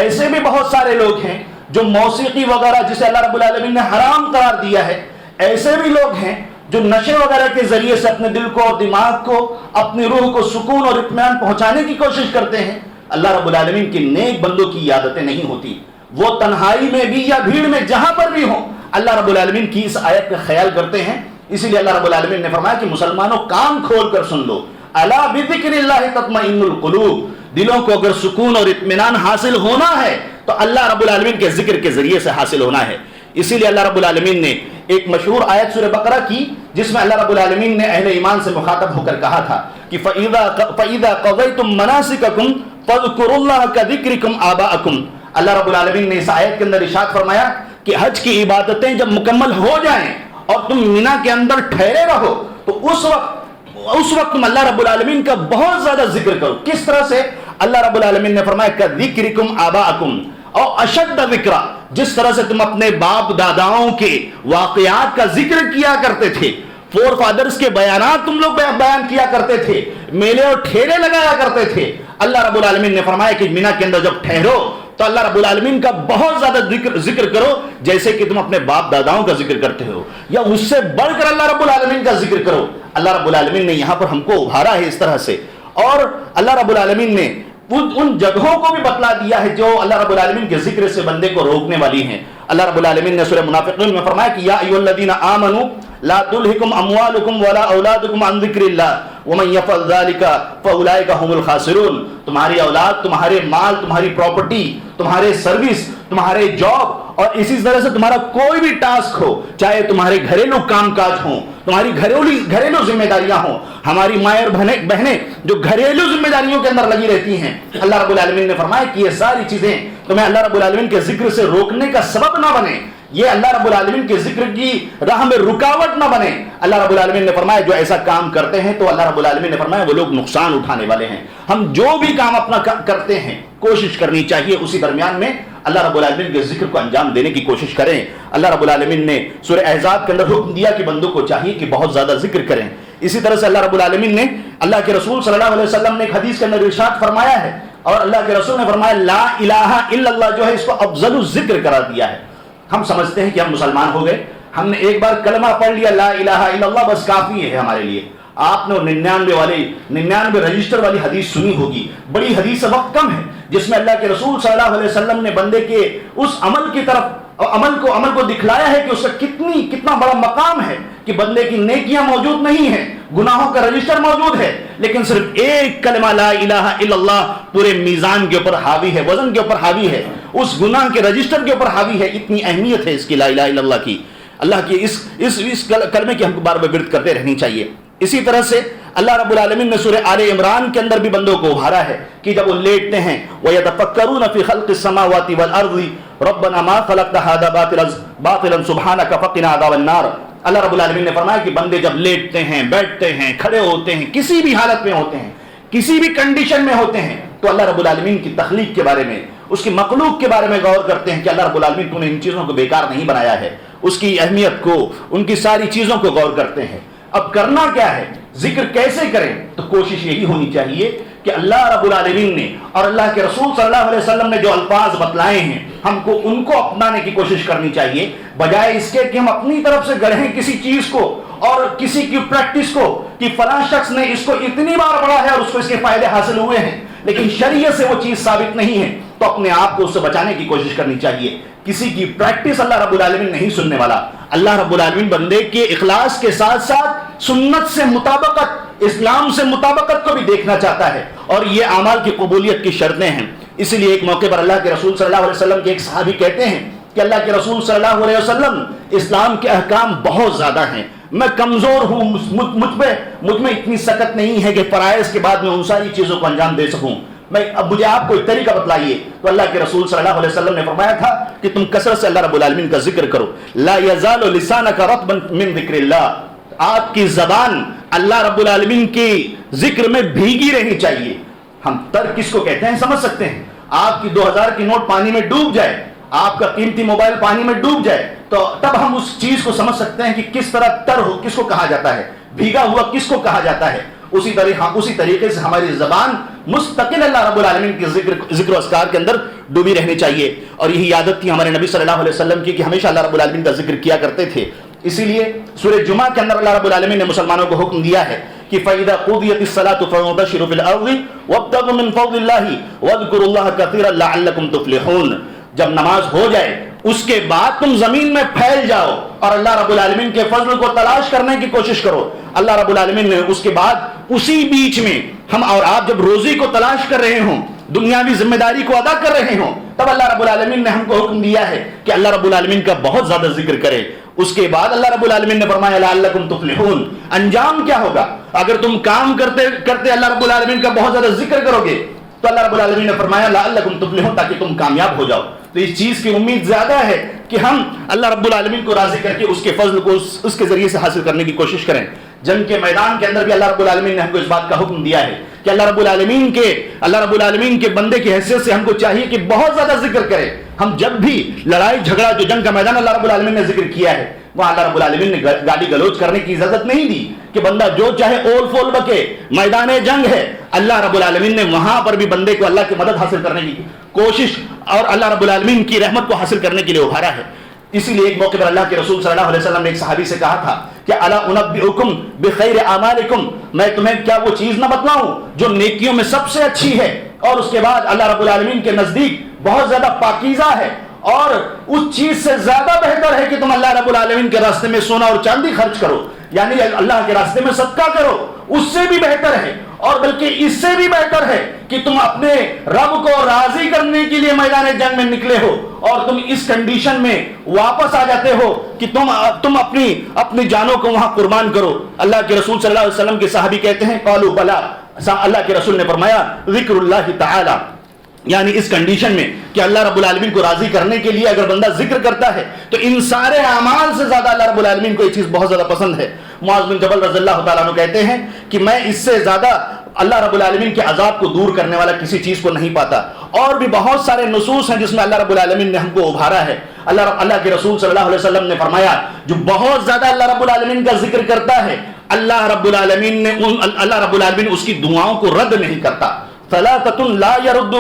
ایسے بھی بہت سارے لوگ ہیں جو موسیقی وغیرہ، جسے اللہ رب العالمین نے حرام قرار دیا ہے، ایسے بھی لوگ ہیں جو نشے وغیرہ کے ذریعے سے اپنے دل کو اور دماغ کو، اپنی روح کو سکون اور اطمینان پہنچانے کی کوشش کرتے ہیں۔ اللہ رب العالمین کی نیک بندوں کی عادتیں نہیں ہوتی، وہ تنہائی میں بھی یا بھیڑ میں جہاں پر بھی ہوں اللہ رب العالمین کی اس آیت کا خیال کرتے ہیں۔ اسی لیے اللہ رب العالمین نے فرمایا کہ مسلمانوں کان کھول کر سن لو، الا بذکر اللہ تطمئن القلوب، دلوں کو اگر سکون اور اطمینان حاصل ہونا ہے تو اللہ رب العالمین کے ذکر کے ذریعے سے حاصل ہونا ہے۔ اسی لیے اللہ رب العالمین نے ایک مشہور آیت سورہ بقرہ کی، جس میں اللہ رب العالمین نے اہل ایمان سے مخاطب ہو کر کہا تھا کہ فَإِذَا قَضَيْتُم مَّنَاسِكَكُمْ فَاذْكُرُوا اللَّهَ كَذِكْرِكُمْ آبَاءَكُمْ۔ اللہ رب العالمین نے اس آیت کے اندر ارشاد فرمایا کہ حج کی عبادتیں جب مکمل ہو جائیں اور تم مینا کے اندر ٹھہرے رہو تو اس وقت تم اللہ رب العالمین کا بہت زیادہ ذکر کرو۔ کس طرح سے؟ اللہ رب العالمین نے فرمایا كَذِكْرِكُمْ آبَاءَكُمْ اور اشد ذکرا، جس طرح سے تم اپنے باپ داداؤں کے واقعات کا ذکر کیا کرتے تھے، فور فادرز کے بیانات تم لوگ بیان کیا کرتے تھے، میلے اور ٹھیلے لگایا کرتے تھے۔ اللہ رب العالمین نے فرمایا کہ مینا کے اندر جب ٹھہرو تو اللہ رب العالمین کا بہت زیادہ ذکر کرو، جیسے کہ تم اپنے باپ داداؤں کا ذکر کرتے ہو، یا اس سے بڑھ کر اللہ رب العالمین کا ذکر کرو۔ اللہ رب العالمین نے یہاں پر ہم کو ابھارا ہے اس طرح سے۔ اور اللہ رب العالمین نے ان جگہوں کو بھی بتلا دیا ہے جو اللہ رب العالمین کے ذکر سے بندے کو روکنے والی ہیں. اللہ رب العالمین نے سورہ منافقون میں فرمایا کہ یا ایھا الذین آمنوا لا تلہکم اموالکم ولا اولادکم عن ذکر اللہ ومن یفعل ذلک فاولئک هم الخاسرون. تمہاری اولاد، تمہارے مال، تمہاری پراپرٹی، تمہارے سروس، تمہارے جاب اور اسی طرح سے تمہارا کوئی بھی ٹاسک ہو، چاہے تمہارے گھریلو کام کاج ہوں، تمہاری گھریلو ذمہ داریاں ہوں، ہماری مائیں اور بہنیں جو گھریلو ذمہ داریوں کے اندر لگی رہتی ہیں، اللہ رب العالمین نے فرمایا کہ یہ ساری چیزیں تمہیں اللہ رب العالمین کے ذکر سے روکنے کا سبب نہ بنے، یہ اللہ رب العالمین کے ذکر کی راہ میں رکاوٹ نہ بنے. اللہ رب العالمین نے فرمایا جو ایسا کام کرتے ہیں تو اللہ رب العالمین نے فرمایا وہ لوگ نقصان اٹھانے والے ہیں. ہم جو بھی کام اپنا کرتے ہیں کوشش کرنی چاہیے اسی درمیان میں اللہ رب العالمین کے ذکر کو انجام دینے کی کوشش کریں. اللہ رب العالمین نے سورہ احزاب کے اندر حکم دیا کہ بندوں کو چاہیے کہ بہت زیادہ ذکر کریں. اسی طرح سے اللہ رب العالمین نے اللہ کے رسول صلی اللہ علیہ وسلم نے ایک حدیث کے اندر ارشاد فرمایا ہے اور اللہ کے رسول نے فرمایا لا الہ الا اللہ جو ہے اس کو افضل الذکر قرار دیا ہے. ہم سمجھتے ہیں کہ ہم مسلمان ہو گئے، ہم نے ایک بار کلمہ پڑھ لیا لا الہ الا اللہ بس کافی ہے ہمارے لیے. آپ نے 99 رجسٹر والی حدیث سنی ہوگی، بڑی حدیث سے وقت کم ہے جس میں اللہ کے رسول صلی اللہ علیہ وسلم نے بندے کے اس عمل کی طرف عمل کو دکھلایا ہے کہ اس کا کتنا بڑا مقام ہے کہ بندے کی نیکیاں موجود نہیں ہیں، گناہوں کا رجسٹر موجود ہے، لیکن صرف ایک کلمہ لا الہ الا اللہ پورے میزان کے اوپر حاوی ہے، وزن کے اوپر حاوی ہے، اس گناہ کے رجسٹر کے اوپر حاوی ہے. اتنی اہمیت ہے اس کی لا الہ الا اللہ کی. اللہ کی اس کلمے کی ہم کو بار بار ورد کرتے رہنی چاہیے. اسی طرح سے اللہ رب العالمین نے سورہ آل عمران کے اندر بھی بندوں کو ابھارا ہے کہ جب وہ لیٹتے ہیں وَيَتَفَكَّرُونَ فِي خَلْقِ السَّمَاوَاتِ وَالْأَرْضِ رَبَّنَا مَا خَلَقْتَ هَذَا بَاطِلًا سُبْحَانَكَ فَقِنَا عَذَابَ النَّارِ. اللہ رب العالمین نے فرمایا کہ بندے جب لیٹتے ہیں، بیٹھتے ہیں، کھڑے ہوتے ہیں، کسی بھی حالت میں ہوتے ہیں، کسی بھی کنڈیشن میں ہوتے ہیں تو اللہ رب العالمین کی تخلیق کے بارے میں، اس کی مخلوق کے بارے میں غور کرتے ہیں کہ اللہ رب العالمین تو نے ان چیزوں کو بیکار نہیں بنایا ہے، اس کی اہمیت کو، ان کی ساری چیزوں کو غور کرتے ہیں. اب کرنا کیا ہے، ذکر کیسے کریں؟ تو کوشش یہی ہونی چاہیے کہ اللہ رب العالمین نے اور اللہ کے رسول صلی اللہ علیہ وسلم نے جو الفاظ بتلائے ہیں ہم کو ان کو اپنانے کی کوشش کرنی چاہیے، بجائے اس کے کہ ہم اپنی طرف سے گڑھیں کسی چیز کو اور کسی کی پریکٹس کو کہ فلاں شخص نے اس کو اتنی بار پڑھا ہے اور اس کو اس کے فائدے حاصل ہوئے ہیں، لیکن شریعت سے وہ چیز ثابت نہیں ہے تو اپنے آپ کو اس سے بچانے کی کوشش کرنی چاہیے. کسی کی پریکٹس اللہ رب العالمین نہیں سننے والا. اللہ رب العالمین بندے کے اخلاص کے ساتھ ساتھ سنت سے مطابقت، اسلام سے مطابقت کو بھی دیکھنا چاہتا ہے اور یہ اعمال کی قبولیت کی شرطیں ہیں. اسی لیے ایک موقع پر اللہ کے رسول صلی اللہ علیہ وسلم کے ایک صحابی کہتے ہیں کہ اللہ کے رسول صلی اللہ علیہ وسلم اسلام کے احکام بہت زیادہ ہیں، میں کمزور ہوں، مجھ میں اتنی سکت نہیں ہے کہ فرائض کے بعد میں ان ساری چیزوں کو انجام دے سکوں، اب مجھے آپ کو ایک طریقہ بتلائیے. تو اللہ کے رسول صلی اللہ علیہ وسلم نے فرمایا تھا کہ تم کثرت سے اللہ رب العالمین کا ذکر کرو. لا یزال لسانک رطبا من ذکر اللہ، آپ کی زبان اللہ رب العالمین کی ذکر میں بھیگی رہنی چاہیے. ہم ترک کس کو کہتے ہیں سمجھ سکتے ہیں. آپ کی 2000 کی نوٹ پانی میں ڈوب جائے، آپ کا قیمتی موبائل پانی میں ڈوب جائے تو تب ہم اس چیز کو سمجھ سکتے ہیں کہ کس طرح تر ہو کس کو کہا جاتا ہے، بھیگا ہوا کس کو کہا جاتا ہے. اسی طریقے سے ہماری زبان مستقل اللہ رب العالمین کے ذکر و اذکار کے اندر ڈوبی رہنی چاہیے. اور یہی عادت تھی ہمارے نبی صلی اللہ علیہ وسلم کی کہ ہمیشہ اللہ رب العالمین کا ذکر کیا کرتے تھے. اسی لیے سورہ جمعہ کے اندر اللہ رب العالمین نے مسلمانوں کو حکم دیا ہے کہ فَإِذَا قُضِيَتِ الصَّلَاةُ فَانتَشِرُوا فِي الْأَرْضِ وَابْتَغُوا مِن فَضْلِ اللَّهِ وَاذْكُرُوا اللَّهَ كَثِيرًا لَعَلَّكُمْ تُفْلِحُونَ. جب نماز ہو جائے اس کے بعد تم زمین میں پھیل جاؤ اور اللہ رب العالمین کے فضل کو تلاش کرنے کی کوشش کرو. اللہ رب العالمین نے اس کے بعد اسی بیچ میں ہم اور آپ جب روزی کو تلاش کر رہے ہوں، دنیاوی ذمہ داری کو ادا کر رہے ہوں، تب اللہ رب العالمین نے ہم کو حکم دیا ہے کہ اللہ رب العالمین کا بہت زیادہ ذکر کرے. اس کے بعد اللہ رب العالمین نے فرمایا لعلکم تفلحون. انجام کیا ہوگا اگر تم کام کرتے کرتے اللہ رب العالمین کا بہت زیادہ ذکر کرو گے تو اللہ رب العالمین نے فرمایا لعلکم تفلحون، تاکہ تم کامیاب ہو جاؤ. تو اس چیز کی امید زیادہ ہے کہ ہم اللہ رب العالمین کو راضی کر کے اس کے فضل کو اس کے ذریعے سے حاصل کرنے کی کوشش کریں. جنگ کے میدان کے اندر بھی اللہ رب العالمین نے ہم کو اس بات کا حکم دیا ہے کہ اللہ رب العالمین کے بندے کی حیثیت سے ہم کو چاہیے کہ بہت زیادہ ذکر کریں. ہم جب بھی لڑائی جھگڑا جو جنگ کا میدان اللہ رب العالمین نے ذکر کیا ہے وہاں اللہ رب العالمین نے گالی گلوچ کرنے کی اجازت نہیں دی کہ بندہ جو چاہے اول فول بکے. میدان جنگ ہے، اللہ رب العالمین نے وہاں پر بھی بندے کو اللہ کی مدد حاصل کرنے کی کوشش اور اللہ رب العالمین کی رحمت کو حاصل کرنے کے لیے ابھارا ہے. اسی لیے ایک موقع پر اللہ کے رسول صلی اللہ علیہ وسلم نے ایک صحابی سے کہا تھا کہ الا انبئکم بخیر اعمالکم، میں تمہیں کیا وہ چیز نہ بتلاؤں جو نیکیوں میں سب سے اچھی ہے. اور اس کے بعد اللہ رب العالمین کے نزدیک بہت زیادہ پاکیزہ ہے، اور اس چیز سے زیادہ بہتر ہے کہ تم اللہ رب العالمین کے راستے میں سونا اور چاندی خرچ کرو، یعنی اللہ کے راستے میں صدقہ کرو، اس سے بھی بہتر ہے، اور بلکہ اس سے بھی بہتر ہے کہ تم اپنے رب کو راضی کرنے کے لیے میدان جنگ میں نکلے ہو، اور تم اس کنڈیشن میں واپس آ جاتے ہو کہ تم اپنی جانوں کو وہاں قربان کرو۔ اللہ کے رسول صلی اللہ علیہ وسلم کے صحابی کہتے ہیں قالوا بلا، اللہ کے رسول نے فرمایا ذکر اللہ تعالی، یعنی اس کنڈیشن میں کہ اللہ رب العالمین کو راضی کرنے کے لیے اگر بندہ ذکر کرتا ہے تو ان سارے اعمال سے زیادہ اللہ رب العالمین کو یہ چیز بہت زیادہ پسند ہے۔ معاذ بن جبل رضی اللہ تعالیٰ عنہ کہتے ہیں کہ میں اس سے زیادہ اللہ رب العالمین کے عذاب کو دور کرنے والا کسی چیز کو نہیں پاتا۔ اور بھی بہت سارے نصوص ہیں جس میں اللہ رب العالمین نے ہم کو ابھارا ہے۔ اللہ کے رسول صلی اللہ علیہ وسلم نے فرمایا جو بہت زیادہ اللہ رب العالمین کا ذکر کرتا ہے اللہ رب العالمین اس کی دعاؤں کو رد نہیں کرتا۔ ثلاثۃ لا يرد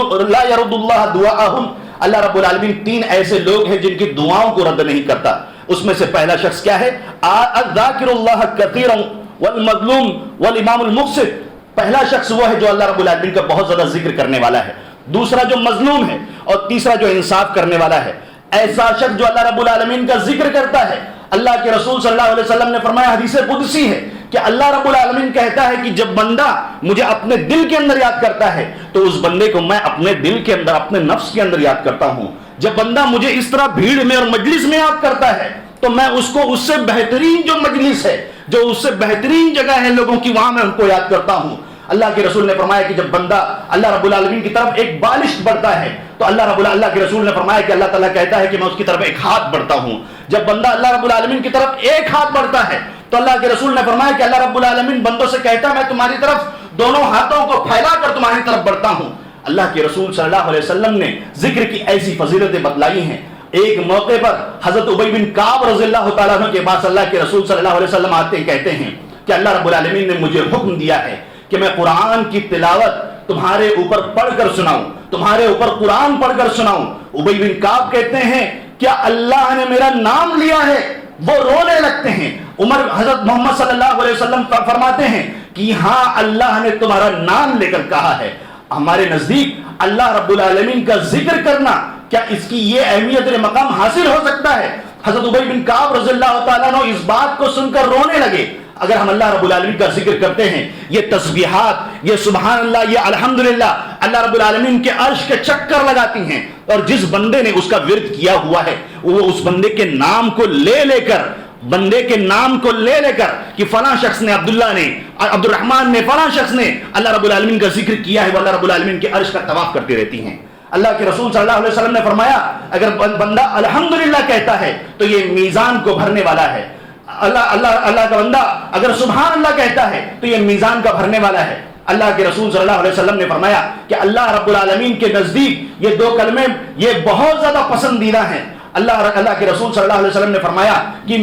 اللہ دعاءہم، اللہ رب العالمین تین ایسے لوگ ہیں جن کی دعاؤں کو رد نہیں کرتا۔ اس میں سے پہلا شخص کیا ہے؟ الذاکر اللہ کثیرا والمظلوم والامام المقسط، پہلا شخص وہ ہے جو اللہ رب العالمین کا بہت زیادہ ذکر کرنے والا ہے، دوسرا جو مظلوم ہے، اور تیسرا جو انصاف کرنے والا ہے۔ ایسا شخص جو اللہ رب العالمین کا ذکر کرتا ہے، اللہ کے رسول صلی اللہ علیہ وسلم نے فرمایا، حدیث قدسی ہے کہ اللہ رب العالمین کہتا ہے کہ جب بندہ مجھے اپنے دل کے اندر یاد کرتا ہے تو اس بندے کو میں اپنے دل کے اندر، اپنے نفس کے اندر یاد کرتا ہوں۔ جب بندہ مجھے اس طرح بھیڑ میں اور مجلس میں یاد کرتا ہے تو میں اس کو اس سے بہترین جو مجلس ہے، جو اس سے بہترین جگہ ہے لوگوں کی، وہاں میں ان کو یاد کرتا ہوں۔ اللہ کے رسول نے فرمایا کہ جب بندہ اللہ رب العالمین کی طرف ایک بالش بڑھتا ہے تو اللہ کے رسول نے فرمایا کہ اللہ تعالیٰ کہتا ہے کہ میں اس کی طرف ایک ہاتھ بڑھتا ہوں۔ جب بندہ اللہ رب العالمین کی طرف ایک ہاتھ بڑھتا ہے تو اللہ کے رسول نے فرمایا کہ اللہ رب العالمین بندوں سے کہتا ہے میں تمہاری طرف دونوں ہاتھوں کو پھیلا کر تمہاری طرف بڑھتا ہوں۔ اللہ کے رسول صلی اللہ علیہ وسلم نے ذکر کی ایسی فضیلتیں بتلائی ہیں۔ ایک موقع پر حضرت ابی بن کعب رضی اللہ تعالیٰ عنہ کے پاس اللہ کے رسول صلی اللہ علیہ وسلم آتے کہتے ہیں کہ اللہ رب العالمین نے مجھے حکم دیا ہے کہ میں قرآن کی تلاوت تمہارے اوپر پڑھ کر سناؤں، تمہارے اوپر قرآن پڑھ کر سناؤں۔ ابی بن کعب کہتے ہیں کیا اللہ نے میرا نام لیا ہے؟ وہ رونے لگتے ہیں۔ حضرت محمد صلی اللہ علیہ وسلم فرماتے ہیں کہ ہاں اللہ نے تمہارا نام لے کر کہا ہے۔ ہمارے نزدیک اللہ رب العالمین کا ذکر کرنا، کیا اس کی یہ اہمیت اور مقام حاصل ہو سکتا ہے؟ حضرت ابی بن کعب رضی اللہ تعالیٰ عنہ اس بات کو سن کر رونے لگے۔ اگر ہم اللہ رب العالمین کا ذکر کرتے ہیں، یہ تسبیحات، یہ سبحان اللہ، یہ الحمدللہ اللہ رب العالمین کے عرش کے چکر لگاتی ہیں، اور جس بندے نے اس کا ورد کیا ہوا ہے وہ اس بندے کے نام کو لے کر کہ فلاں شخص نے، عبداللہ نے، عبد الرحمن نے، فلاں شخص نے اللہ رب العالمین کا ذکر کیا ہے، وہ اللہ رب العالمین کے عرش کا طواف کرتی رہتی ہیں۔ اللہ کے رسول صلی اللہ علیہ وسلم نے فرمایا اگر بندہ الحمدللہ کہتا ہے تو یہ میزان کو بھرنے والا ہے۔ اللہ کا بندہ اگر سبحان اللہ کہتا ہے تو یہ میزان کا بھرنے والا ہے۔ اللہ کے رسول صلی اللہ علیہ وسلم نے فرمایا کہ اللہ رب العالمین کے نزدیک یہ دو کلمے یہ بہت زیادہ پسندیدہ ہیں۔ اللہ کے رسول صلی اللہ علیہ وسلم نے فرمایا کہ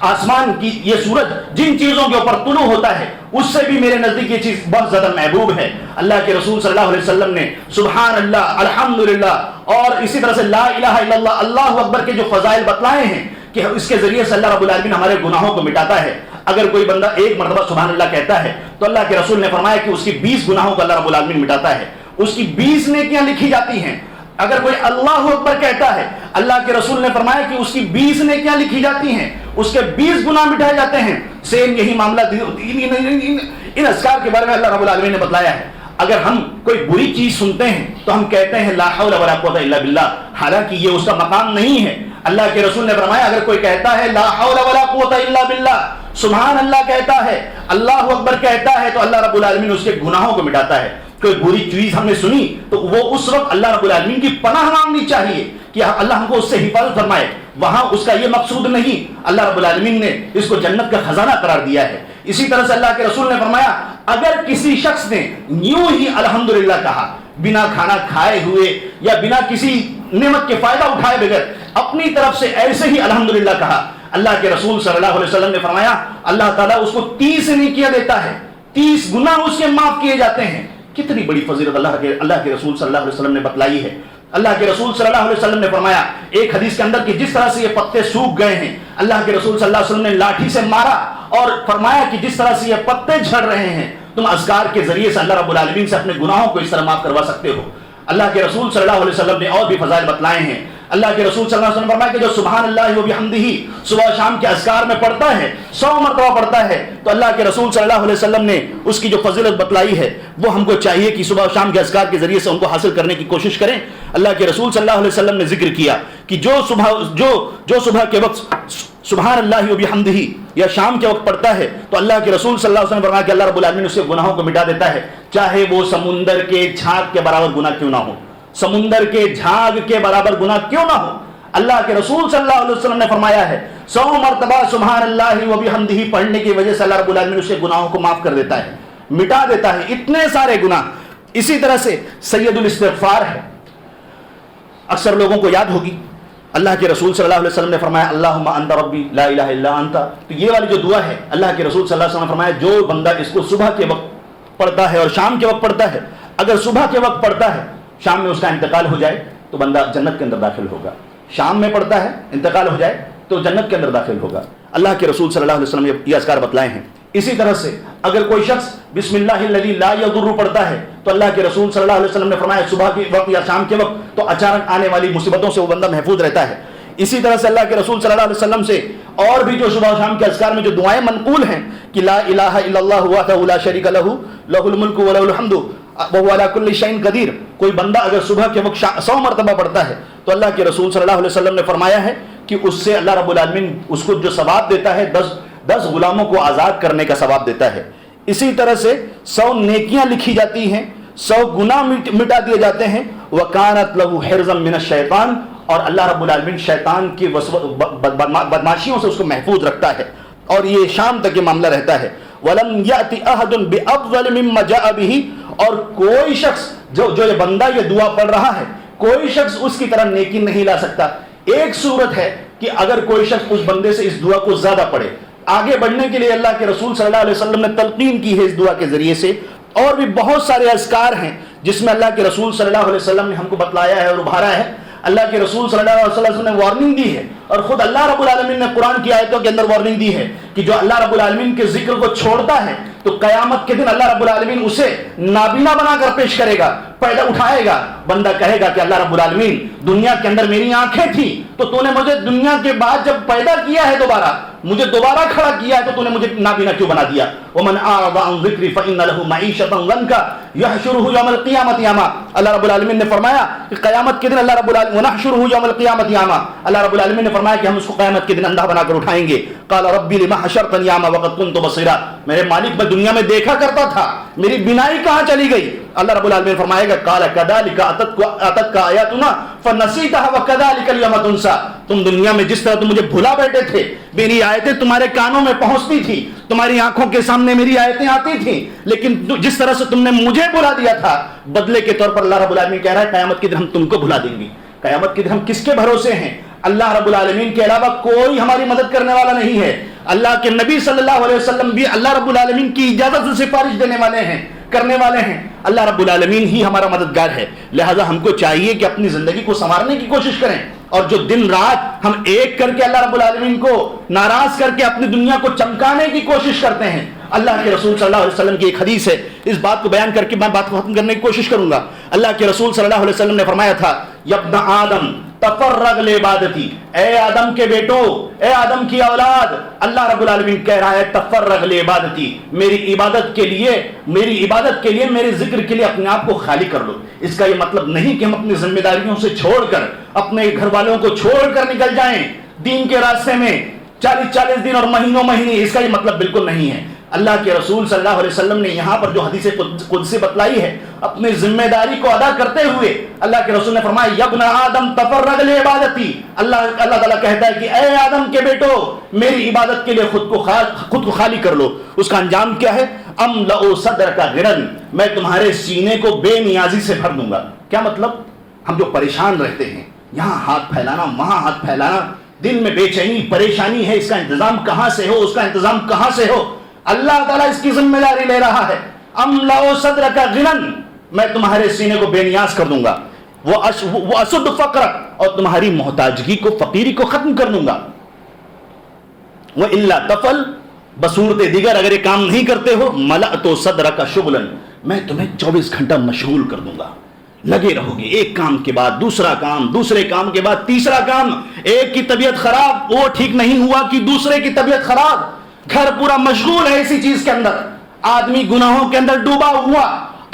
آسمان کی یہ سورج جن چیزوں کے اوپر طلوع ہوتا ہے اس سے بھی میرے نزدیک یہ چیز بہت زیادہ محبوب ہے۔ اللہ کے رسول صلی اللہ علیہ وسلم نے سبحان اللہ، الحمدللہ اور اسی طرح سے لا الہ الا اللہ، اللہ اکبر کے جو فضائل بتلائے ہیں کہ اس کے ذریعے سے اللہ رب العالمین ہمارے گناہوں کو مٹاتا ہے۔ اگر کوئی بندہ ایک مرتبہ سبحان اللہ کہتا ہے تو اللہ کے رسول نے فرمایا کہ اس کی 20 گناہوں کو اللہ رب العالمین مٹاتا ہے، اس کی 20 نیکیاں لکھی جاتی ہیں۔ اگر کوئی اللہ اکبر کہتا ہے اللہ کے رسول نے فرمایا کہ اس کی 20 نیکیاں لکھی جاتی ہیں، اس کے 20 گناہ مٹائے جاتے ہیں۔ سیم یہی معاملہ ان اذکار کے بارے میں اللہ رب العالمین نے بتلایا ہے۔ اگر ہم کوئی بری چیز سنتے ہیں تو ہم کہتے ہیں لا حول ولا قوت الا باللہ، حالانکہ یہ اس کا مقام نہیں ہے۔ اللہ کے رسول نے فرمایا اگر کوئی کہتا ہے لا حول ولا قوت الا باللہ، سبحان اللہ کہتا ہے، اللہ اکبر کہتا ہے، تو اللہ رب العالمین اس کے گناہوں کو مٹاتا ہے۔ کوئی بری چیز ہم نے سنی تو وہ اس وقت اللہ رب العالمین کی پناہ مانگنی چاہیے کہ اللہ ہم کو اس سے حفاظت فرمائے، وہاں اس کا یہ مقصود نہیں، اللہ رب العالمین نے اس کو جنت کا خزانہ قرار دیا ہے۔ اسی طرح سے اللہ کے رسول نے فرمایا اگر کسی شخص نے یوں ہی الحمدللہ کہا، بنا کھانا کھائے ہوئے یا بنا کسی نعمت کے فائدہ اٹھائے بغیر اپنی طرف سے ایسے ہی الحمدللہ کہا، اللہ کے رسول صلی اللہ علیہ وسلم نے فرمایا اللہ تعالیٰ اس کو 30 نیکیاں دیتا ہے، 30 گناہ اس کے معاف کیے جاتے ہیں۔ کتنی بڑی فضیلت اللہ کے رسول صلی اللہ علیہ وسلم نے بتلائی ہے۔ اللہ کے رسول صلی اللہ علیہ وسلم نے فرمایا ایک حدیث کے اندر کہ جس طرح سے یہ پتے سوکھ گئے ہیں، اللہ کے رسول صلی اللہ علیہ وسلم نے لاٹھی سے مارا اور فرمایا کہ جس طرح سے یہ پتے جھڑ رہے ہیں، تم اذکار کے ذریعے سے اللہ رب العالمین سے اپنے گناہوں کو اس طرح معاف کروا سکتے ہو۔ اللہ کے رسول صلی اللہ علیہ وسلم نے اور بھی فضائل بتلائے ہیں۔ اللہ کے رسول صلی اللہ علیہ وسلم نے فرمایا کہ جو سبحان اللہ و بحمدہ صبح شام کے اذکار میں پڑھتا ہے، 100 مرتبہ پڑھتا ہے، تو اللہ کے رسول صلی اللہ علیہ وسلم نے اس کی جو فضیلت بتلائی ہے وہ ہم کو چاہیے کہ صبح شام کے اذکار کے ذریعے سے ان کو حاصل کرنے کی کوشش کریں۔ اللہ کے رسول صلی اللہ علیہ وسلم نے ذکر کیا کہ جو صبح کے وقت سبحان اللہ و بحمدہ یا شام کے وقت پڑھتا ہے تو اللہ کے رسول صلی اللہ علیہ وسلم نے فرمایا کہ اللہ رب العالمین اس کے گناہوں کو مٹا دیتا ہے، چاہے وہ سمندر کے جھاگ کے برابر گناہ کیوں نہ ہو، سمندر کے جھاگ کے برابر گناہ کیوں نہ ہو۔ اللہ کے رسول صلی اللہ علیہ وسلم نے فرمایا ہے 100 مرتبہ سبحان اللہ و بحمدہ پڑھنے کی وجہ سے اللہ رب العالمین اس کے گناہوں کو معاف کر دیتا ہے، مٹا دیتا ہے، اتنے سارے گناہ۔ اسی طرح سے سید الاستغفار ہے، اکثر لوگوں کو یاد ہوگی۔ اللہ کے رسول صلی اللہ علیہ وسلم نے فرمایا اللہم انت ربی لا الہ الا انت، تو یہ والی جو دعا ہے اللہ کے رسول صلی اللہ علیہ وسلم نے فرمایا جو بندہ اس کو صبح کے وقت پڑھتا ہے اور شام کے وقت پڑھتا ہے، اگر صبح کے وقت پڑھتا ہے شام میں اس کا انتقال ہو جائے تو بندہ جنت کے اندر داخل ہوگا، شام میں پڑھتا ہے انتقال ہو جائے تو جنت کے اندر داخل ہوگا۔ اللہ کے رسول صلی اللہ علیہ وسلم نے یہ اذکار بتلائے ہیں۔ اسی طرح سے اگر کوئی شخص بسم اللہ الذی لا یضر پڑھتا ہے تو اللہ کے رسول صلی اللہ علیہ وسلم نے فرمایا صبح کے وقت یا شام کے وقت تو اچانک آنے والی مصیبتوں سے وہ بندہ محفوظ رہتا ہے۔ اسی طرح سے اللہ کے رسول صلی اللہ علیہ وسلم سے اور بھی جو صبح و شام کے اذکار میں جو دعائیں منقول ہیں کہ لا الہ الا اللہ وحدہ لا شریک لہ لہ الملک و لہ الحمد وہو علی کل شیء قدیر، کوئی بندہ اگر صبح کے وقت 100 مرتبہ پڑھتا ہے تو اللہ کے رسول صلی اللہ علیہ وسلم نے فرمایا ہے کہ اس سے اللہ رب العالمین اس کو جو ثواب دیتا ہے 10 غلاموں کو آزاد کرنے کا ثواب دیتا ہے۔ اسی طرح سے 100 نیکیاں لکھی جاتی ہیں، 100 گناہ مٹا دیے جاتے ہیں۔ وَكَانَتْ لَهُ حِرْزًا مِنَ الشَّيْطَانِ، اور اللہ رب العالمین شیطان کی بدماشیوں سے اس کو محفوظ رکھتا ہے، اور یہ شام تک یہ معاملہ رہتا ہے۔ وَلَمْ يَأْتِ أَحَدٌ بِأَفْضَلِ مِمَّا جَاءَ بِهِ، اور کوئی شخص جو یہ بندہ یہ دعا پڑھ رہا ہے کوئی شخص اس کی طرح نیکی نہیں لا سکتا۔ ایک صورت ہے کہ اگر کوئی شخص اس بندے سے اس دعا کو زیادہ پڑھے، آگے بڑھنے کے لیے اللہ کے رسول صلی اللہ علیہ وسلم نے تلقین کی ہے اس دعا کے ذریعے سے۔ اور بھی بہت سارے اذکار ہیں جس میں اللہ کے رسول صلی اللہ علیہ وسلم نے ہم کو بتلایا ہے اور ابھارا ہے۔ اللہ کے رسول صلی اللہ علیہ وسلم نے وارننگ دی ہے، اور خود اللہ رب العالمین نے قرآن کی آیتوں کے اندر وارننگ دی ہے کہ جو اللہ رب العالمین کے ذکر کو چھوڑتا ہے تو قیامت کے دن اللہ رب العالمین اسے نابینا بنا کر پیش کرے گا، پیدا اٹھائے گا۔ بندہ کہے گا کہ اللہ رب العالمین دنیا کے اندر میری آنکھیں تھیں تو تو نے مجھے دنیا کے بعد جب پیدا کیا ہے مجھے دوبارہ کھڑا کیا ہے تو تو نے مجھے نابینا کیوں بنا دیا؟ وَمَنْ أَعْرَضَ عَنْ ذِكْرِي فَإِنَّ لَهُ مَعِيشَةً ضَنْكَ يَحْشُرُهُ يَوْمَ الْقِيَامَةِ أَعْمَى۔ اللہ رب العالمین نے فرمایا کہ قیامت کے دن اللہ رب العالمین وَنَحْشُرُهُ يَوْمَ الْقِيَامَةِ أَعْمَى، اللہ رب العالمین نے فرمایا کہ ہم اس کو قیامت کے دن اندھا بنا کر اٹھائیں گے۔ قَالَ رَبِّ لِمَ حَشَرْتَنِي أَعْمَى وَقَدْ كُنْتُ بَصِيرًا، میرے مالک میں دنیا میں دیکھا کرتا تھا، میری بینائی کہاں چلی گئی؟ اللہ رب العالمین فرمائے گا قَالَ كَذَلِكَ أَتَتْكَ آيَاتُنَا فَنَسِيتَهَا وَكَذَلِكَ الْيَوْمَ تُنسَى، تم دنیا میں جس طرح تم مجھے بھلا بیٹھے تھے، میری آیتیں تمہارے کانوں میں پہنچتی تھی، تمہاری آنکھوں کے سامنے میری آیتیں آتی تھیں، لیکن جس طرح سے تم نے مجھے بھلا دیا تھا، بدلے کے طور پر اللہ رب العالمین کہہ رہا ہے قیامت کے دن ہم تم کو بھلا دیں گے۔ قیامت کے دن ہم کس کے بھروسے ہیں؟ اللہ رب العالمین کے علاوہ کوئی ہماری مدد کرنے والا نہیں ہے۔ اللہ کے نبی صلی اللہ علیہ وسلم بھی اللہ رب العالمین کی اجازت سے سفارش دینے والے ہیں، کرنے والے ہیں۔ اللہ رب العالمین ہی ہمارا مددگار ہے، لہذا ہم کو چاہیے کہ اپنی زندگی کو سنوارنے کی کوشش کریں، اور جو دن رات ہم ایک کر کے اللہ رب العالمین کو ناراض کر کے اپنی دنیا کو چمکانے کی کوشش کرتے ہیں۔ اللہ کے رسول صلی اللہ علیہ وسلم کی ایک حدیث ہے، اس بات کو بیان کر کے میں بات کو ختم کرنے کی کوشش کروں گا۔ اللہ کے رسول صلی اللہ علیہ وسلم نے فرمایا تھا یا ابن آدم تفرغ لعبادتی، اے آدم کے بیٹو، اے آدم کی اولاد، اللہ رب العالمین کہہ رہا ہے تفرغ لعبادتی، میری عبادت کے لیے میرے ذکر کے لیے اپنے آپ کو خالی کر لو۔ اس کا یہ مطلب نہیں کہ ہم اپنی ذمہ داریوں سے چھوڑ کر اپنے گھر والوں کو چھوڑ کر نکل جائیں دین کے راستے میں 40 دن اور مہینوں مہینے، اس کا یہ مطلب بالکل نہیں ہے۔ اللہ کے رسول صلی اللہ علیہ وسلم نے یہاں پر جو حدیث قدسی بتلائی ہے، اپنی ذمہ داری کو ادا کرتے ہوئے اللہ کے رسول نے فرمایا یا ابن آدم تفرغ لعبادتی، اللہ تعالیٰ کہتا ہے کہ اے آدم کے بیٹو، میری عبادت کے لیے خود کو خالی کر لو۔ اس کا انجام کیا ہے؟ املأ صدرک غنًا، میں تمہارے سینے کو بے نیازی سے بھر دوں گا۔ کیا مطلب؟ ہم جو پریشان رہتے ہیں، یہاں ہاتھ پھیلانا وہاں ہاتھ پھیلانا، دل میں بے چینی پریشانی ہے، اس کا انتظام کہاں سے ہو، اس کا انتظام کہاں سے ہو؟ اللہ تعالیٰ اس کی ذمہ داری لے رہا ہے۔ املأ صدرک غنًا، میں تمہارے سینے کو بے نیاز کر دوں گا۔ وَأَسُدُّ فَقْرَكَ، اور تمہاری محتاجگی کو، فقیری کو ختم کر دوں گا. وَإِلَّا تَفْعَلْ، بصورت دیگر اگر یہ کام نہیں کرتے ہو، مَلَأْتُ صَدْرَكَ شُغْلًا، میں تمہیں 24 گھنٹہ مشغول کر دوں گا. لگے رہو گے ایک کام کے بعد دوسرا کام، دوسرے کام کے بعد تیسرا کام. ایک کی طبیعت خراب، وہ ٹھیک نہیں ہوا کہ دوسرے کی طبیعت خراب، گھر پورا مشغول ہے اسی چیز کے اندر. آدمی گناہوں کے اندر ڈوبا ہوا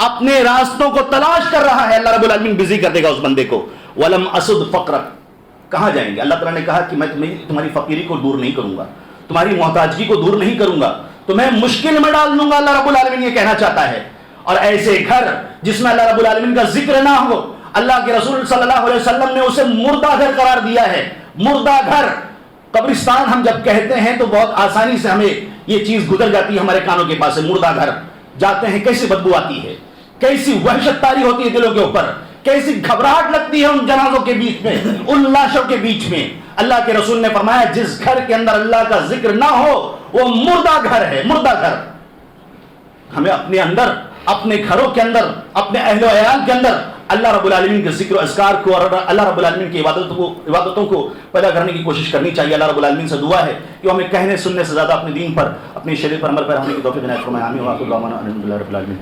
اپنے راستوں کو تلاش کر رہا ہے، اللہ رب العالمین بزی کر دے گا اس بندے کو. وَلَمْ أَسُدْ فَقْرَكَ، کہاں جائیں گے؟ اللہ تعالیٰ نے کہا کہ میں تمہاری فقیری کو دور نہیں کروں گا، تمہاری محتاجگی کو دور نہیں کروں گا، تمہیں مشکل میں ڈال دوں گا. اللہ رب العالمین یہ کہنا چاہتا ہے. اور ایسے گھر جس میں اللہ رب العالمین کا ذکر نہ ہو، اللہ کے رسول صلی اللہ علیہ وسلم نے اسے مردہ گھر قرار دیا ہے. مردہ گھر، قبرستان ہم جب کہتے ہیں تو بہت آسانی سے ہمیں یہ چیز گزر جاتی ہے ہمارے کانوں کے پاس سے. مردہ گھر جاتے ہیں کیسی بدبو آتی ہے، کیسی وحشت طاری ہوتی ہے دلوں کے اوپر، کیسی گھبراہٹ لگتی ہے ان جنازوں کے بیچ میں، ان لاشوں کے بیچ میں. اللہ کے رسول نے فرمایا جس گھر کے اندر اللہ کا ذکر نہ ہو وہ مردہ گھر ہے، مردہ گھر. ہمیں اپنے اندر، اپنے گھروں کے اندر، اپنے اہل و عیال کے اندر اللہ رب العالمین کے ذکر و اذکار کو اور اللہ رب العالمین کی عبادتوں کو پیدا کرنے کی کوشش کرنی چاہیے. اللہ رب العالمین سے دعا ہے کہ ہمیں کہنے سننے سے زیادہ اپنے دین پر، اپنی شریعت پر عمل پر ہونے کی توفیق عنایت فرمائے. آمین. وآخر دعوانا ان الحمد للہ رب العالمین.